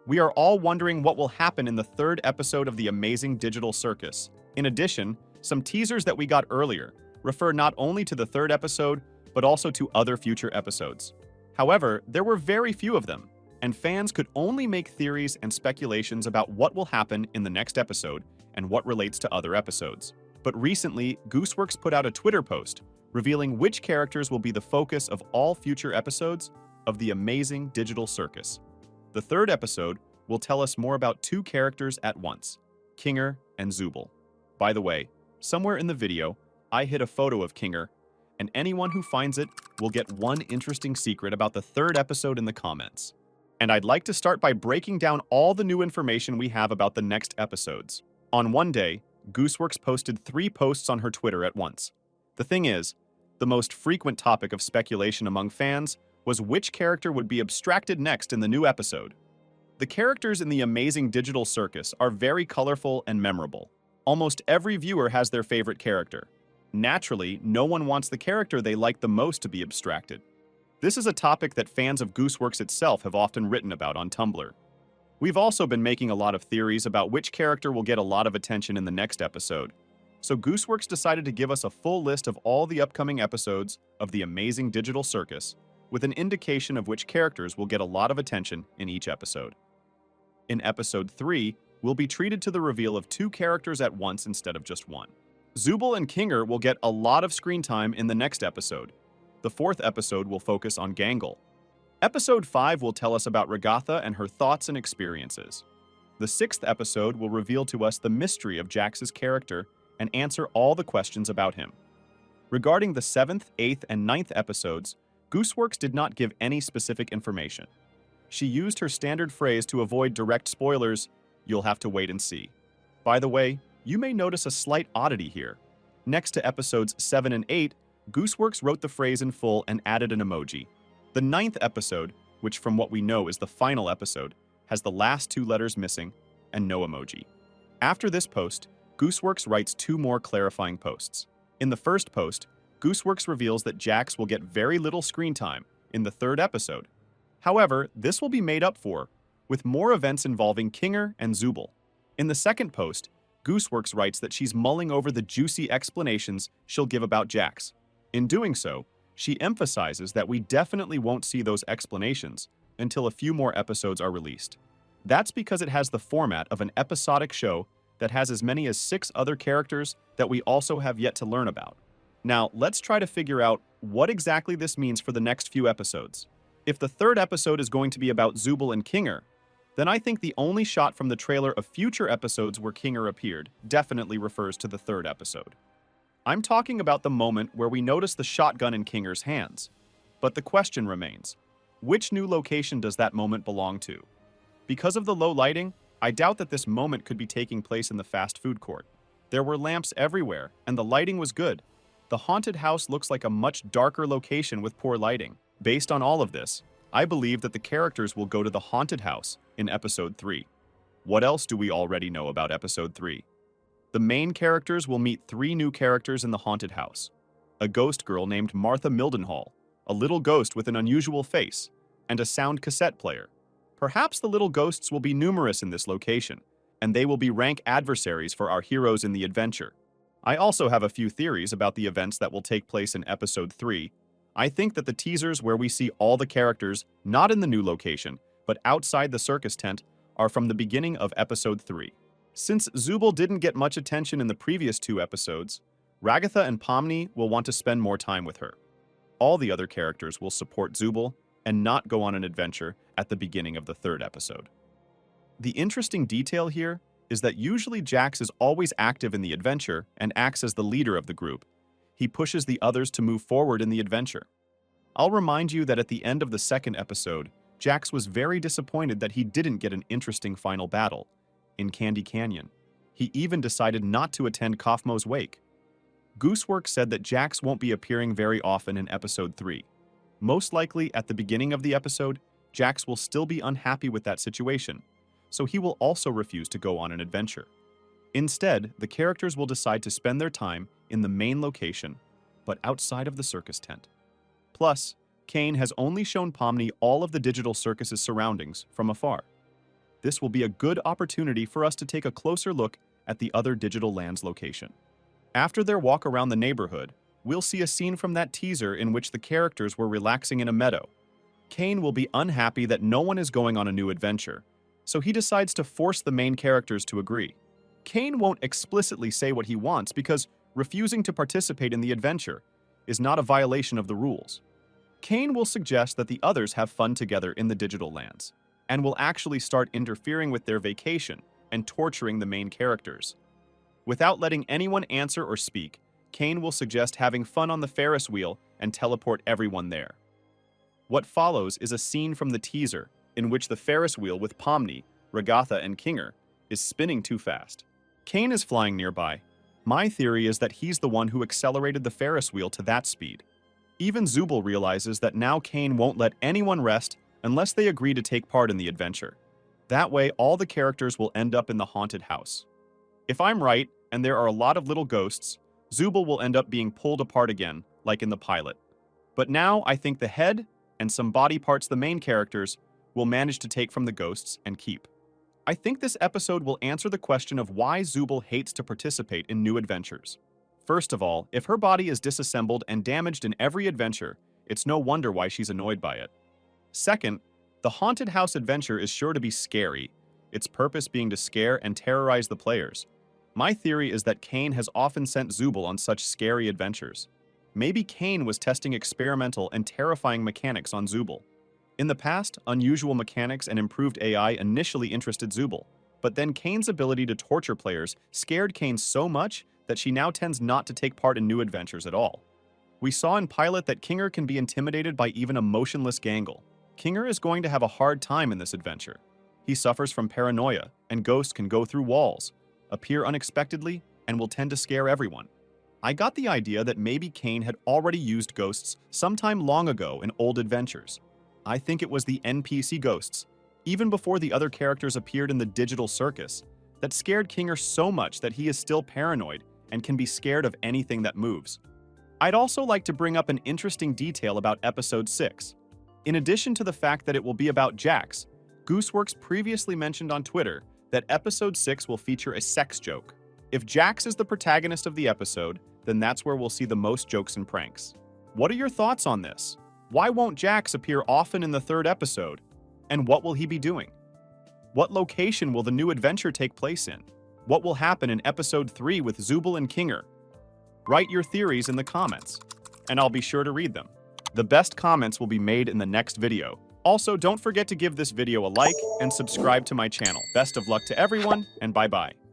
We are all wondering what will happen in the third episode of the Amazing Digital Circus. In addition, some teasers that we got earlier refer not only to the third episode, but also to other future episodes. However, there were very few of them, and fans could only make theories and speculations about what will happen in the next episode and what relates to other episodes. But recently, Gooseworx put out a Twitter post revealing which characters will be the focus of all future episodes of the Amazing Digital Circus. The third episode will tell us more about two characters at once, Kinger and Zooble. By the way, somewhere in the video, I hid a photo of Kinger, and anyone who finds it will get one interesting secret about the third episode in the comments. And I'd like to start by breaking down all the new information we have about the next episodes. On one day, Gooseworx posted 3 posts on her Twitter at once. The thing is, the most frequent topic of speculation among fans was which character would be abstracted next in the new episode. The characters in the Amazing Digital Circus are very colorful and memorable. Almost every viewer has their favorite character. Naturally, no one wants the character they like the most to be abstracted. This is a topic that fans of Gooseworx itself have often written about on Tumblr. We've also been making a lot of theories about which character will get a lot of attention in the next episode. So Gooseworx decided to give us a full list of all the upcoming episodes of the Amazing Digital Circus, with an indication of which characters will get a lot of attention in each episode. In episode 3, we'll be treated to the reveal of 2 characters at once instead of just one. Zooble and Kinger will get a lot of screen time in the next episode. The 4th episode will focus on Gangle. Episode 5 will tell us about Regatha and her thoughts and experiences. The 6th episode will reveal to us the mystery of Jax's character and answer all the questions about him. Regarding the 7th, 8th, and 9th episodes, Gooseworx did not give any specific information. She used her standard phrase to avoid direct spoilers, "You'll have to wait and see." By the way, you may notice a slight oddity here. Next to episodes 7 and 8, Gooseworx wrote the phrase in full and added an emoji. The 9th episode, which from what we know is the final episode, has the last 2 letters missing and no emoji. After this post, Gooseworx writes 2 more clarifying posts. In the first post, Gooseworx reveals that Jax will get very little screen time in the 3rd episode. However, this will be made up for with more events involving Kinger and Zooble. In the second post, Gooseworx writes that she's mulling over the juicy explanations she'll give about Jax. In doing so, she emphasizes that we definitely won't see those explanations until a few more episodes are released. That's because it has the format of an episodic show that has as many as 6 other characters that we also have yet to learn about. Now, let's try to figure out what exactly this means for the next few episodes. If the 3rd episode is going to be about Zooble and Kinger, then I think the only shot from the trailer of future episodes where Kinger appeared definitely refers to the 3rd episode. I'm talking about the moment where we notice the shotgun in Kinger's hands. But the question remains, which new location does that moment belong to? Because of the low lighting, I doubt that this moment could be taking place in the fast food court. There were lamps everywhere, and the lighting was good. The haunted house looks like a much darker location with poor lighting. Based on all of this, I believe that the characters will go to the haunted house in episode 3. What else do we already know about episode 3? The main characters will meet 3 new characters in the haunted house. A ghost girl named Martha Mildenhall, a little ghost with an unusual face, and a sound cassette player. Perhaps the little ghosts will be numerous in this location, and they will be rank adversaries for our heroes in the adventure. I also have a few theories about the events that will take place in episode 3. I think that the teasers where we see all the characters not in the new location, but outside the circus tent, are from the beginning of episode 3. Since Zooble didn't get much attention in the previous 2 episodes, Ragatha and Pomni will want to spend more time with her. All the other characters will support Zooble and not go on an adventure at the beginning of the 3rd episode. The interesting detail here is that usually Jax is always active in the adventure and acts as the leader of the group. He pushes the others to move forward in the adventure. I'll remind you that at the end of the 2nd episode, Jax was very disappointed that he didn't get an interesting final battle in Candy Canyon. He even decided not to attend Kaufmo's wake. Gooseworx said that Jax won't be appearing very often in episode 3. Most likely, at the beginning of the episode, Jax will still be unhappy with that situation, so he will also refuse to go on an adventure. Instead, the characters will decide to spend their time in the main location, but outside of the circus tent. Plus, Caine has only shown Pomni all of the digital circus's surroundings from afar. this will be a good opportunity for us to take a closer look at the other Digital Lands location. After their walk around the neighborhood, we'll see a scene from that teaser in which the characters were relaxing in a meadow. Caine will be unhappy that no one is going on a new adventure, so he decides to force the main characters to agree. Caine won't explicitly say what he wants because refusing to participate in the adventure is not a violation of the rules. Caine will suggest that the others have fun together in the Digital Lands, and will actually start interfering with their vacation and torturing the main characters. Without letting anyone answer or speak, Caine will suggest having fun on the Ferris wheel and teleport everyone there. What follows is a scene from the teaser in which the Ferris wheel with Pomni, Regatha, and Kinger is spinning too fast. Caine is flying nearby. My theory is that he's the one who accelerated the Ferris wheel to that speed. Even Zooble realizes that now Caine won't let anyone rest unless they agree to take part in the adventure. That way, all the characters will end up in the haunted house. If I'm right, and there are a lot of little ghosts, Zooble will end up being pulled apart again, like in the pilot. But now, I think the head, and some body parts the main characters, will manage to take from the ghosts and keep. I think this episode will answer the question of why Zooble hates to participate in new adventures. First of all, if her body is disassembled and damaged in every adventure, it's no wonder why she's annoyed by it. Second, the haunted house adventure is sure to be scary, its purpose being to scare and terrorize the players. My theory is that Caine has often sent Zooble on such scary adventures. Maybe Caine was testing experimental and terrifying mechanics on Zooble. In the past, unusual mechanics and improved AI initially interested Zooble, but then Caine's ability to torture players scared Caine so much that she now tends not to take part in new adventures at all. We saw in Pilot that Kinger can be intimidated by even a motionless Gangle. Kinger is going to have a hard time in this adventure. He suffers from paranoia, and ghosts can go through walls, appear unexpectedly, and will tend to scare everyone. I got the idea that maybe Caine had already used ghosts sometime long ago in old adventures. I think it was the NPC ghosts, even before the other characters appeared in the Digital Circus, that scared Kinger so much that he is still paranoid and can be scared of anything that moves. I'd also like to bring up an interesting detail about Episode 6. In addition to the fact that it will be about Jax, Gooseworx previously mentioned on Twitter that Episode 6 will feature a sex joke. If Jax is the protagonist of the episode, then that's where we'll see the most jokes and pranks. What are your thoughts on this? Why won't Jax appear often in the third episode? And what will he be doing? What location will the new adventure take place in? What will happen in Episode 3 with Zooble and Kinger? Write your theories in the comments, and I'll be sure to read them. The best comments will be made in the next video. Also, don't forget to give this video a like and subscribe to my channel. Best of luck to everyone, and bye-bye.